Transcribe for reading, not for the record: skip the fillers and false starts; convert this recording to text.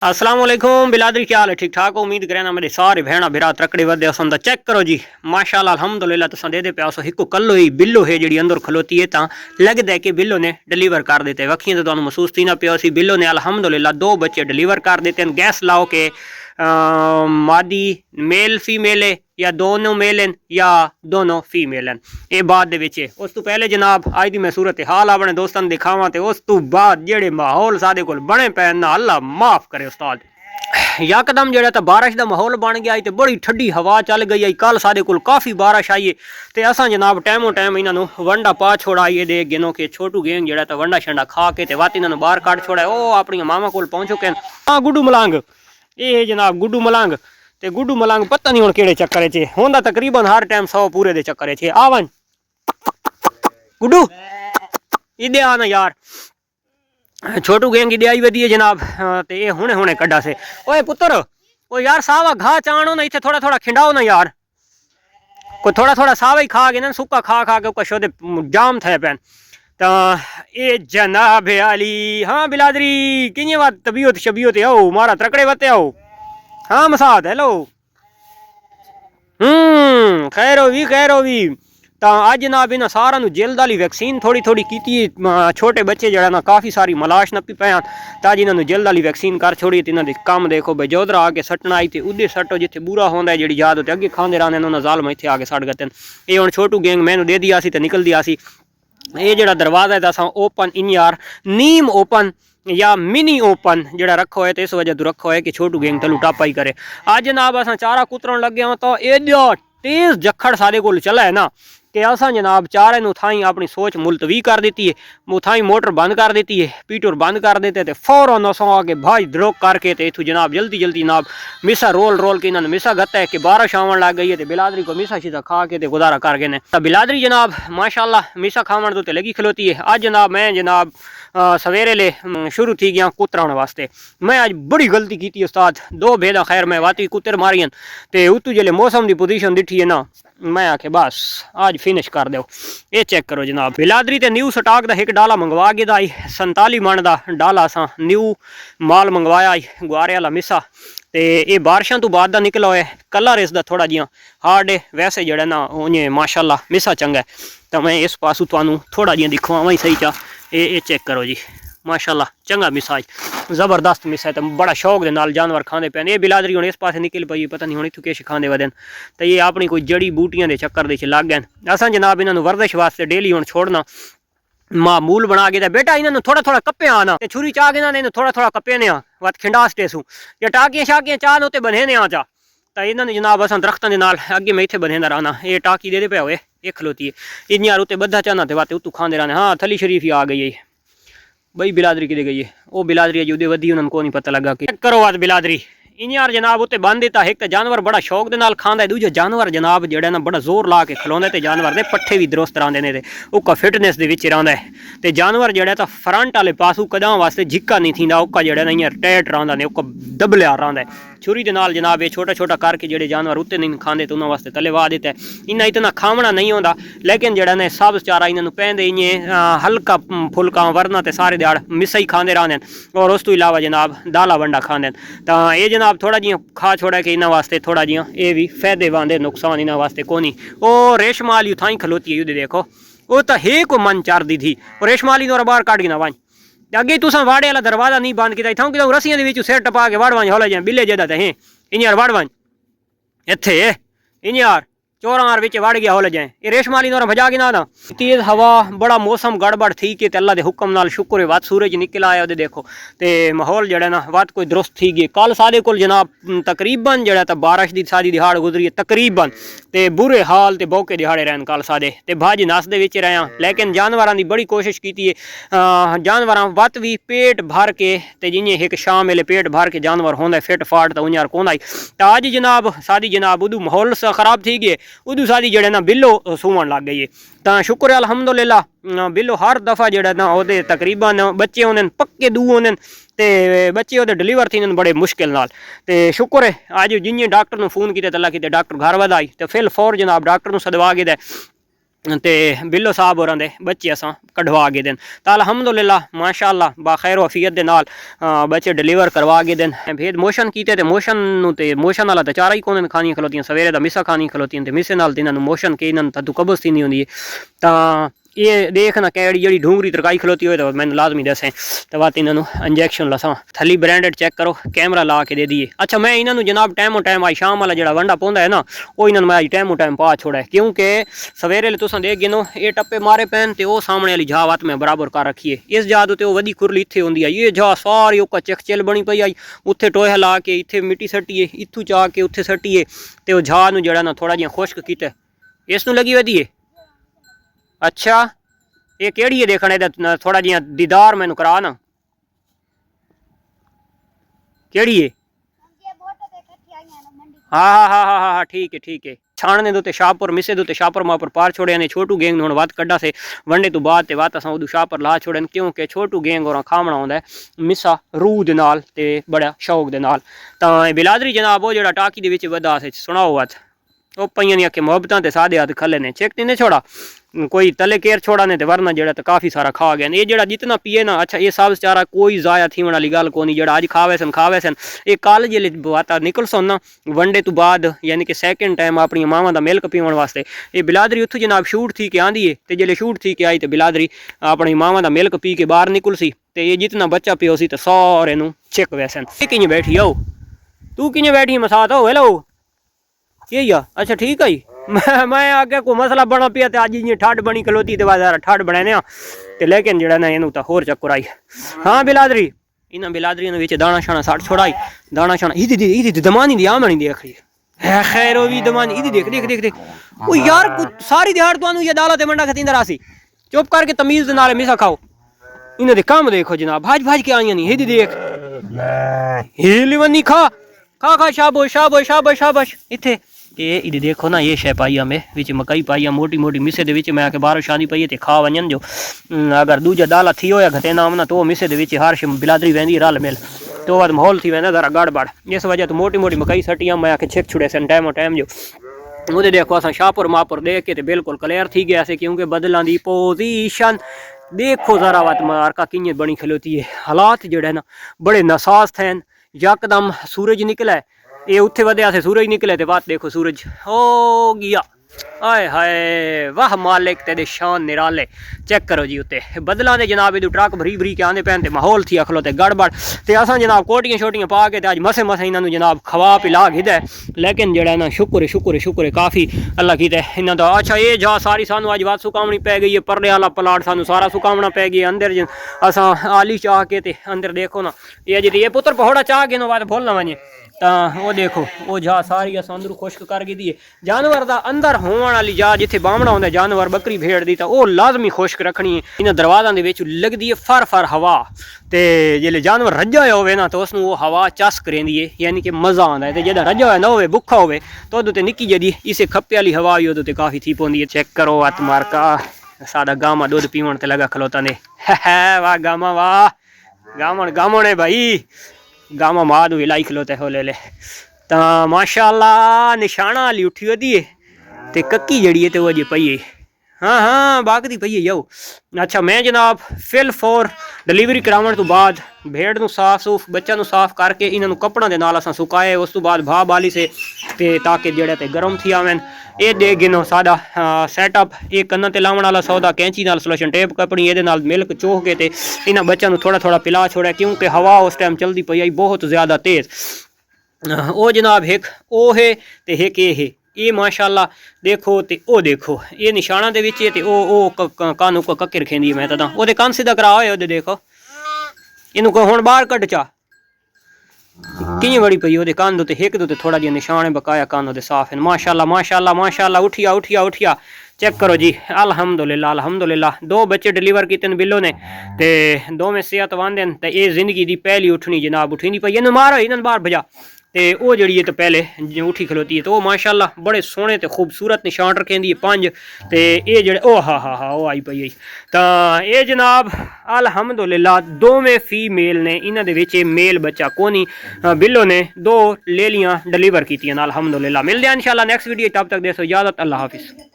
अस्सलाम वालेकुम बिलादरी, क्या हाल है? ठीक ठाक हो? उम्मीद करें ना मेरे सारे भैन बिरा तकड़े वधे असन चेक करो जी। माशाअल्लाह अल्हम्दुलिल्लाह तुसा दे प्यासो हिको कल्लो ही बिल्लो है जी अंदर खलोती है ता लगदा है कि बिल्लो ने डिलीवर कर देते। वखियां तो तुहानू महसूस थी ना पियो सी बिल्लो ने अल्हम्दुलिल्लाह 2 बच्चे डिलीवर कर देते हैं। गैस लाओ के मादी मेल फीमेल है या दोनों मेल हैं या दोनों फीमेल हैं, ये बाद दे विच है। उस तो पहले जनाब अज दी मैं सूरत हाल अपने दोस्तों दिखावा तो उस तो बाद जेड़े माहौल सादे कोल बने पैन ना अल्लाह माफ करे उस्ताद। यकदम जो तो बारिश का माहौल बन गया तो बड़ी ठंडी हवा चल गई है। कल साढ़े को काफ़ी बारिश आई है तो असा जनाब टाइमों टाइम इन्हों वंडा पा छोड़ाइए दे गिनो के छोटू गेंग जो तो वंडा शंडा खा के वत इन्होंने बाहर कट छोड़ा। वो अपनी मामा को पहुँच चुके हैं। हाँ गुड्डू मलंग, ये जनाब गुड्डू मलंग। तो गुड्डू मलंग पता नहीं हूँ कि चक्कर च होंदा तकरीबन हर टाइम 100 पूरे दे चक्कर च। आवन गुड्डू इधे आना यार, छोटू गेंग इधे आई वधी है जनाब। तो ये हुणे हुणे कड्डा से। ओए पुत्र ओ यार सावा घा चाणो ना, इतने थोड़ा थोड़ा खिंडाओ ना यार। कोई थोड़ा थोड़ा सावा ही खा के ना, सुक्का खा खा के शोधे जाम थे पैन। तो ये जनाब अली। हाँ बिलादरी किए बात तबीयत शबीयत आओ मारा त्रकड़े वते आओ। हाँ मसाद हेलो। खैर हो भी। तो अज जनाब इन्हें सारा जल्द वाली वैक्सीन थोड़ी थोड़ी की। छोटे बच्चे जरा ना काफ़ी सारी मलाश नपी पैन तो अज इन्होंने जल्द वाली वैक्सीन कर छोड़ी। तो इन्होंने कम देखो भाई जोधर आके सट्टना आई तो उदे सट्टो जिथे बुरा होंगे जी याद होते अगे खाते रहने उन्होंने जालम इतने आके सट गए। ये हूँ छोटू गेंग मैनू दे दिया तो निकल दिया। ये जो दरवाज़ा है तो ओपन इन यार नीम ओपन या मिनी ओपन जरा रखो है तो इस वजह तो रखो है कि छोटू गेंग तलू टापा ही करे। आज जनाब असा चारा कुतरन लगे हो तो एडा तेज जखड़ सारे को चला है ना कि असा जनाब चारे थाई अपनी सोच मुलतवी कर देती है। मुथाई मोटर बंद कर देती है, पीटर बंद कर देते थे फौरन असों आके भाई द्रोक करके तो इतू जनाब जल्दी जल्दी जनाब मिसा रोल रोल के इन्होंने मिसा गत्ता है कि बारिश आवन लग गई है। तो बिलादरी को मिसा शिसा खा के तो गुजारा कर गए। तो बिलादरी जनाब माशाल्लाह मिसा खावन तो लगी खलोती है। आज जनाब मैं जनाब सवेरे ले शुरू थी गया कुतराने वास्ते। मैं आज बड़ी गलती की उस्ताद, 2 भेदा खैर मैं वाती कुतर मारियन तो उतू जल्द मौसम की पोजीशन दिठी है ना, मैं आखे बस आज फिनिश कर दो। ये चेक करो जनाब बिलादरी तो न्यू स्टाक का एक डाला मंगवा के आई 47 मन का डाला असा न्यू माल मंगवाया गुआरे वाला मिसा। तो ये बारिशों तो बाद का निकला है। कलर इसका थोड़ा जिहा हार्ड है, वैसे जड़ा ना उन्हें माशाल्लाह मिसा चंगा है। तो मैं इस पासू तुहानू थोड़ा जिहा दिखवावा ही सही चा। ये चेक करो जी माशाल्लाह चंगा मिसाज जबरदस्त मिसा है। तो बड़ा शौक के नाल जानवर खाते पे। ये बिलादरी हूँ इस पास निकल पई, पता नहीं हूँ इतों किश खाते वदन तो ये अपनी कोई जड़ी बूटियां के चक्कर के लग गए। असा जनाब इन्होंने वर्जिश वास्ते डेली हूँ छोड़ना मामूल बना के बेटा इन्होंने थोड़ा थोड़ा कप्पे आना छुरी चाह के ना थोड़ा थोड़ा कप्पे ने वत खिंडास टेसू या टाकियां शाकियां चाह ने उत्ते बने ने आ चा। तो इन्होंने जनाब असा दरख्तों के नाल अगे मैं इतने बनेदा रहना। ये टाकी दे पे हुए ये खलोती है इन यार उत्ते बद्धा चाहना तो वाते उतू खाते रहने। हाँ थली शरीफ ही आ गई है बई बिलादरी कि गई है। वो बिलादरी अजी उदे वधी उन्होंने को नहीं पता लगा कि करो आज बिलादरी इन यार जनाब उत्ते बंद दिता। एक तो जानवर बड़ा शौक के नाल खांदा है, दूजा जानवर जनाब जड़ा ना बड़ा जोर ला के खलोंदा है। जानवर दे पट्ठे भी दुरुस्त रहंदे ने उका फिटनेस दे विच रहिंदा है। तो जानवर जड़ा तो फ्रंट वाले पासू कदां वास्ते झिक्का नहीं थींदा, उका जड़ा ना इयां टैट रहंदा ने उका दबलिया रहंदा है। छुरी के नाल जनाब ये छोटा छोटा करके जेडे जानवर उत्ते नहीं खाते तो उन्होंने वास्ते तले वा देता है। इन्ना इतना खावना नहीं होता लेकिन जड़ा ने सब चारा इन्होंने पैंदे इं हल्का फुलका वरना तो सारे दिहाड़ मिसा ही खाते रहते हैं। और उस तो इलावा जनाब दाला वंडा खाते तो ये जनाब थोड़ा जिहा खा छोड़ा कि इन्होंने वास्ते थोड़ा जिहा ये भी फायदेमंद है, नुकसान इन्होंने वास्ते को नहीं। वो रेशमाली थाई खलोती है देखो वो तो है को मन चार दी थी और रेशमाली ने बाहर काट गिना वंज अगे तुसा वाड़े वाला दरवाजा नहीं बंद किया इतों कि रस्सियां के सिर टपा के वड़ वंज हौले जाए बिले जदा तो हैं इन यार वड़ वंज इत्थे इन यार चौरार विच वड़ गया हौले जाए। ये रेशमाली नोरा भजा के ना तेज हवा बड़ा मौसम गड़बड़ थी कि अल्लाह के हुक्म नाल शुक्र है वत सूरज निकल आया वो देखो तो माहौल जड़ा ना वत कोई दुरुस्त थी गई। कल सारे को जनाब तकरीबन जड़ा तो बारिश की सारी दिहाड़ गुजरी है तकरीबन तो बुरे हाल तो बौके दिहाड़े रहन कल सारे तो भज नस दे विच रहा। लेकिन जानवरों की बड़ी कोशिश की है जानवर वत भी पेट भर के तो जिमें एक शाम वेले पेट भर के जानवर होंगे फिट फाट तो उन्हें कौन आई। तो अज जनाब सारी जनाब उदू माहौल खराब थी गए उदू सारी जड़े ना बिल्लो सूवन लग गई है। तो शुक्र है अल्हम्दुलिल्लाह बिल्लो हर दफ़ा जड़ा ना वो तकरीबन बच्चे होने पक्के दू होने तो बच्चे वो डिलीवर थी बड़े मुश्किल नाल। तो शुक्र है अज जिन्हें डॉक्टर ने फोन किया अल्लाह कि डॉक्टर घर वधाई तो फिल फौर जनाब डॉक्टर सदवा के ते बिल्लो साहब होरां दे बच्चे असां कढवा गए दिन तो अल्हम्दुलिल्लाह माशाअल्लाह बाखैर वफियत दे नाल बच्चे डिलीवर करवा गए दिन भेद मोशन कीते ते मोशन वाला तो चारा ही कौन खानियां खलोतियां सवेरे दा मिसा खानियां खलोतियां ते मिसे नाल इन्हां नूं मोशन के इन्हां तू कब्ज़ थी नहीं होंदी तां ये देखना कैड़ी जी ढूंगरी तरकाई खलोती हो तो मैंने लाजमी दसें तो बात इन्होंने इंजैक्शन लसा थली ब्रांडेड चेक करो कैमरा ला के दे दिए। अच्छा मैं इन्होंने जनाब टाइमो टाइम आई शाम वाला जो वंडा पौंदा है ना वो इन्होंने मैं अज टाइमो टाइम पा छोड़ा है क्योंकि सवेरे तुस देख गिनो ये टप्पे मारे पैन तो वो सामने वाली जा वात में बराबर कर रखिए इस जा तो वही खुरली इतने होंगी आई ये जा सारी ओका चिक चिल बनी पई आई उत्थे टोया ला के इतने मिट्टी सट्टीए इतों चा के उत्थे सट्टीए तो वो जा जरा ना थोड़ा जिहा खुश्क किया इसनों लगी वधिए। अच्छा ये केड़ी है देखने दा थोड़ा जिहा दीदार मैनू करा ना केड़ी है हाँ ठीक है छाणने दो शाहपुर मिसे दो शाहपुर मां पर पार छोड़े ने छोटू गैंग हुण वात कड्डा से वंडे तो बाद वात असां उदू शाहपुर ला छोड़न क्योंकि छोटू गैंग और खावना आउंदा है मिसा रूह दे नाल ते बड़ा शौक दे नाल तां बिलादरी जनाब वो जेड़ा टाकी दे विच वधा से सुनाओ वात वो पईयां दी अखे मुहब्बतां ते सादे हाथ खले ने चेक नहीं छोड़ा कोई तले केर छोड़ा ने तो वरना जेड़ा तो काफ़ी सारा खा गया ये जेड़ा जितना पिए ना। अच्छा ये सब चारा कोई ज़ाया थी वाली गल कोनी जेड़ा अज खावे सन ये कल जे बात निकल सन ना वनडे तो बाद यानी कि सैकेंड टाइम अपनी मावां दा मिल्क पीवन वास्ते ये बिलादरी उत्थों जनाब शूट थी के आंदी है तो जेल्ले शूट थी के आई तो बिलादरी अपनी मावां दा मिल्क पी के बाहर निकल सी तो ये जितना बच्चा पियो सी तो सारे नूं छिक वैसन किं बैठी आओ तू किं बैठी मसात हो हेलो यही आ। अच्छा ठीक है मैं आगे कोई मसला बना पिया तो अज इं ठंड बनी खलोती तो बाजार ठंड बनाने तो लेकिन जरा ना इनू तो होर चक्कर आई। हाँ बिलादरी इन्होंने बिलादरी दाना शाना सट छोड़ाई दाना शाना इदी दमानी दी आमनी देख रही है खैर वो भी दमानी इदी देख देख देख देख ओ यार सारी दिहाड़ तुहानू ये दाला ते मंडा खतींदा रासी चुप करके तमीज़ नाल मिसा खाओ इन्हों दे काम देखो जनाब भाज भाज के आईयां नहीं इदी देख हिली वनी खा खा खा शाबाश शाबाश शाबाश शाबाश इत्थे ये इधर देखो ना ये शे पाई हमें विच मकई पाई मोटी मोटी मिसे दे विच मैं आके बाहरों शादी पई ते खा वजन जो अगर दूजा दाला थी होया घटे नाम ना तो मिसे दे विच हर शे बिलादरी वेंदी रल मिल तो बाद माहौल थी वेंदा जरा गड़बड़ इस वजह तो मोटी मोटी मकई सटियां मैं आके छिक छुड़े सन टाइमो टाइम जो वो देखो असा शाहपुर माहपुर देख के बिल्कुल क्लियर थी गया से क्योंकि बदलों की पोजीशन देखो जरा बात मारका किं बनी खलोती है हालात जोड़े ना बड़े नासाज थे यकदम सूरज निकला है ये उत्थे वधिया से सूरज निकले तो बात देखो सूरज हो गया आए हाय वाह मालिक तेरे शान निराले चेक करो जी उत्ते बदलों के जनाब इधर ट्रक भरी भरी के आने पैन माहौल थी अखलो तो गड़बड़ तो असा जनाब कोटियां शोटियां पा के अज मसे मसे इन्होंने जनाब खवा पिला गिदा है लेकिन जड़ा ना शुक्र है शुक्र है शुक्र है काफ़ी अल्लाह की इन्हों का। अच्छा ये जा सारी सानू अज बात सुकावनी पै गई है परले वाला प्लाट सानू सारा सुकावना पै गया अंदर असा आली चाह के ते अंदर देखो ना ये जी ये पुत्र पहौड़ा चाह के बात भूल ना वजे तो वो देखो वो जा सारी अस अंदरू खुश्क कर गई है जानवर का अंदर होने वाली जा जिथे बामना होंगे जानवर बकरी भेड़ दी तो वो लाजमी खुश्क रखनी है इन्होंने दरवाज़ों के लगती है फर फर हवा तो जो जानवर रजा होवे ना तो उसनों वो हवा चस करेंदी है यानी कि मज़ा आता है तो जो रजा होया ना हो भुखा होवे तो उदे निक्की जी इसे खप्पे वाली हवा भी उदे काफ़ी थी पौंदी है। चेक करो अत मारका साडा गामा दुध पीवन ते लगा खलोता ने वाह गामा वाह गामण गामण है भाई गामा मां नूं हिलाई खलोते हो ले तो माशाअल्लाह निशाना वाली उठी वधी है तो कक्की जड़ी है तो वो अजे पई है हाँ बागदी पई है यो। अच्छा मैं जनाब फिल फॉर डिलीवरी करावन तो बाद भेड़ नूं साफ सूफ बच्चा नूं साफ करके इन्हों कपड़ा दे नाल असां सुकाए उस तो बाद भा बाली से ते ताकि जेड़े ते गर्म थी आवन ये दे गिनो साडा सैटअप ये कन्ना ते लावण वाला सौदा कैंची नाल सोल्यूशन टेप कपनी ये नाल मिल्क चोह के ते इन्हां बच्चों थोड़ा थोड़ा पिला छोड़ा क्योंकि हवा उस टाइम चलती पई आई बहुत ज़्यादा तेज़ ओ जनाब एक ओ है ते एक ये माशाअल्लाह देखो ते ओ देखो ये निशाना दे विच ते ओ कानू को कक्के रखेंदी मैं तां ओदे कान सीधा करा होए ओदे देखो इनू को हुण बाहर कढ चा किं बड़ी पई ओदे कान ते एक दो ते थोड़ा जिहा निशान है बकाया कान ओदे साफ है माशाअल्लाह माशाअल्लाह माशाअल्लाह उठिया उठिया उठिया चेक करो जी अल्हम्दुलिल्लाह अल्हम्दुलिल्लाह दो बच्चे डिलीवर किए बिल्लो ने ते दो में सेहतमंद हैं तो ये जिंदगी की पहली उठनी जनाब उठी नहीं पई इन्हें मारो इन्हें बाहर भजा तो वो जड़ी है तो पहले उठी खलोती है तो वो माशाअल्लाह बड़े सोहने तो खूबसूरत निशान रखेंदी है 5 तो ये जड़े ओ हा वो आई पई तो ये जनाब अल्हम्दुलिल्लाह दोवें फीमेल ने इन्हां दे विच मेल बच्चा कोनी बिल्लो ने 2 ले लियां डिलीवर कीतियां अल्हम्दुलिल्लाह। मिलदे हैं इंशाअल्लाह नेक्स्ट वीडियो तब तक दे सो इजाजत अल्लाह हाफिज़।